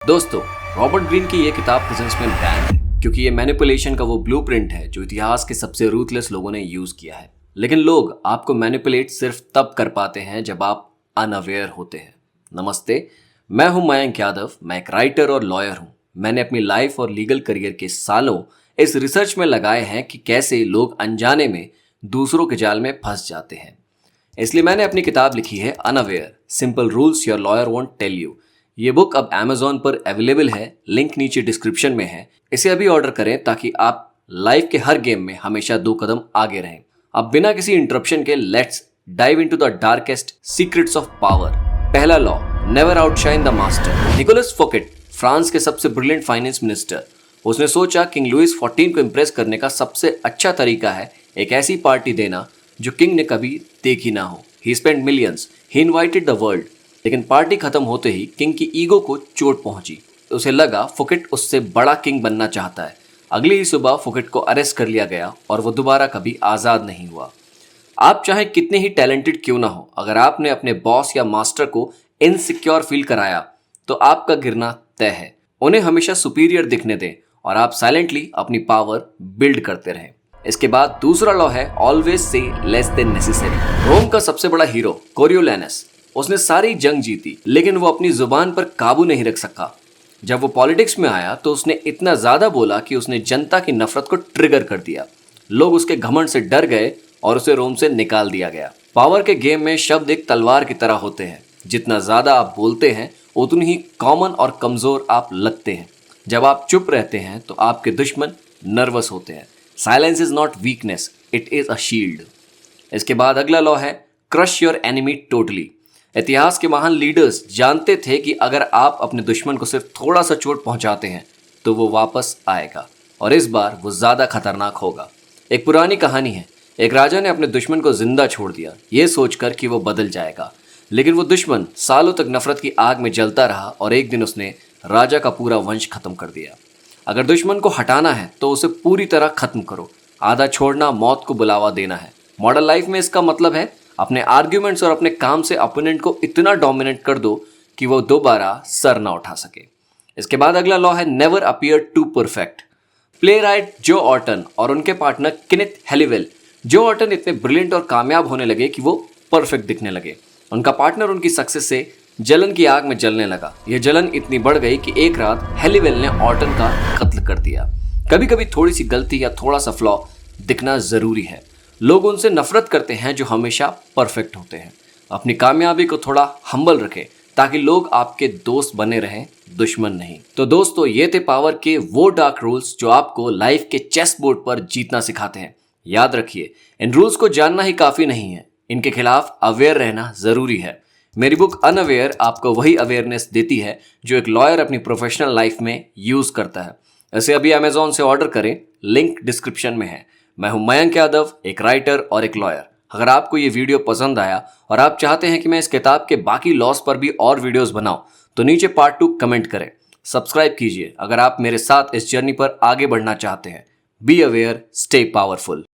दोस्तों, Robert Greene की ये किताब प्रेजेंस में बैन है क्योंकि ये मैनिपुलेशन का वो ब्लूप्रिंट है जो इतिहास के सबसे रूथलेस लोगों ने यूज किया है। लेकिन लोग आपको मैनिपुलेट सिर्फ तब कर पाते हैं जब आप अनअवेयर होते हैं। नमस्ते, मैं हूं मयंक यादव। मैं एक राइटर और लॉयर हूं। मैंने अपनी लाइफ और लीगल करियर के सालों इस रिसर्च में लगाए हैं कि कैसे लोग अनजाने में दूसरों के जाल में फंस जाते हैं। इसलिए मैंने अपनी किताब लिखी है unaware, simple rules your lawyer won't tell you. ये बुक अब Amazon पर अवेलेबल है, लिंक नीचे डिस्क्रिप्शन में है। इसे अभी ऑर्डर करें ताकि आप लाइफ के हर गेम में हमेशा 2 कदम आगे रहें। अब बिना किसी इंटरप्शन के let's dive into the darkest secrets of power. पहला law, never outshine the master. Nicolas Fouquet, France के सबसे ब्रिलियंट फाइनेंस मिनिस्टर, उसने सोचा किंग लुइस 14 को इम्प्रेस करने का सबसे अच्छा तरीका है एक ऐसी पार्टी देना जो किंग ने कभी देखी ना हो। ही spent millions, he invited the world. लेकिन पार्टी खत्म होते ही किंग की ईगो को चोट पहुंची। उसे लगा फुकेट उससे बड़ा किंग बनना चाहता है। अगली ही सुबह फुकेट को अरेस्ट कर लिया गया और वो दोबारा कभी आज़ाद नहीं हुआ। आप चाहे कितने ही टैलेंटेड क्यों ना हो, अगर आपने अपने बॉस या मास्टर को इनसिक्योर फील कराया तो आपका गिरना तय है। उन्हें हमेशा सुपीरियर दिखने दें और आप साइलेंटली अपनी पावर बिल्ड करते रहें। इसके बाद दूसरा लॉ है always say less than necessary. रोम का सबसे बड़ा हीरो कोरियोलैनस, उसने सारी जंग जीती लेकिन वो अपनी जुबान पर काबू नहीं रख सका। जब वो पॉलिटिक्स में आया तो उसने इतना ज्यादा बोला कि उसने जनता की नफरत को ट्रिगर कर दिया। लोग उसके घमंड से डर गए और उसे रोम से निकाल दिया गया। पावर के गेम में शब्द एक तलवार की तरह होते हैं। जितना ज्यादा आप बोलते हैं उतनी ही कॉमन और कमजोर आप लगते हैं। जब आप चुप रहते हैं तो आपके दुश्मन नर्वस होते हैं। Silence is not weakness, it is a shield. इसके बाद अगला लॉ है क्रश योर एनिमी टोटली। इतिहास के महान लीडर्स जानते थे कि अगर आप अपने दुश्मन को सिर्फ थोड़ा सा चोट पहुंचाते हैं तो वो वापस आएगा और इस बार वो ज्यादा खतरनाक होगा। एक पुरानी कहानी है, एक राजा ने अपने दुश्मन को जिंदा छोड़ दिया ये सोचकर कि वो बदल जाएगा। लेकिन वो दुश्मन सालों तक नफरत की आग में जलता रहा और एक दिन उसने राजा का पूरा वंश खत्म कर दिया। अगर दुश्मन को हटाना है तो उसे पूरी तरह खत्म करो। आधा छोड़ना मौत को बुलावा देना है। मॉडर्न लाइफ में इसका मतलब है अपने आर्ग्यूमेंट्स और अपने काम से अपोनेंट को इतना डोमिनेट कर दो कि वो दोबारा सर ना उठा सके। इसके बाद अगला लॉ है never appear to perfect. Playwright Joe Orton और उनके पार्टनर केनेथ हेलीवेल, जो ऑर्टन इतने ब्रिलियंट और कामयाब होने लगे कि वो परफेक्ट दिखने लगे। उनका पार्टनर उनकी सक्सेस से जलन की आग में जलने लगा। यह जलन इतनी बढ़ गई कि एक रात हेलीवेल ने ऑर्टन का कत्ल कर दिया। कभी कभी थोड़ी सी गलती या थोड़ा सा फ्लॉ दिखना जरूरी है। लोग उनसे नफरत करते हैं जो हमेशा परफेक्ट होते हैं। अपनी कामयाबी को थोड़ा हम्बल रखें ताकि लोग आपके दोस्त बने रहें, दुश्मन नहीं। तो दोस्तों, ये थे पावर के वो डार्क रूल्स जो आपको लाइफ के चेस बोर्ड पर जीतना सिखाते हैं। याद रखिए, इन रूल्स को जानना ही काफी नहीं है, इनके खिलाफ अवेयर रहना जरूरी है। मेरी बुक अनअवेयर आपको वही अवेयरनेस देती है जो एक लॉयर अपनी प्रोफेशनल लाइफ में यूज करता है। इसे अभी Amazon से ऑर्डर करें, लिंक डिस्क्रिप्शन में है। मैं हूं मयंक यादव, एक राइटर और एक लॉयर। अगर आपको ये वीडियो पसंद आया और आप चाहते हैं कि मैं इस किताब के बाकी लॉस पर भी और वीडियोस बनाऊं तो नीचे पार्ट 2 कमेंट करें। सब्सक्राइब कीजिए अगर आप मेरे साथ इस जर्नी पर आगे बढ़ना चाहते हैं। Be aware, stay powerful.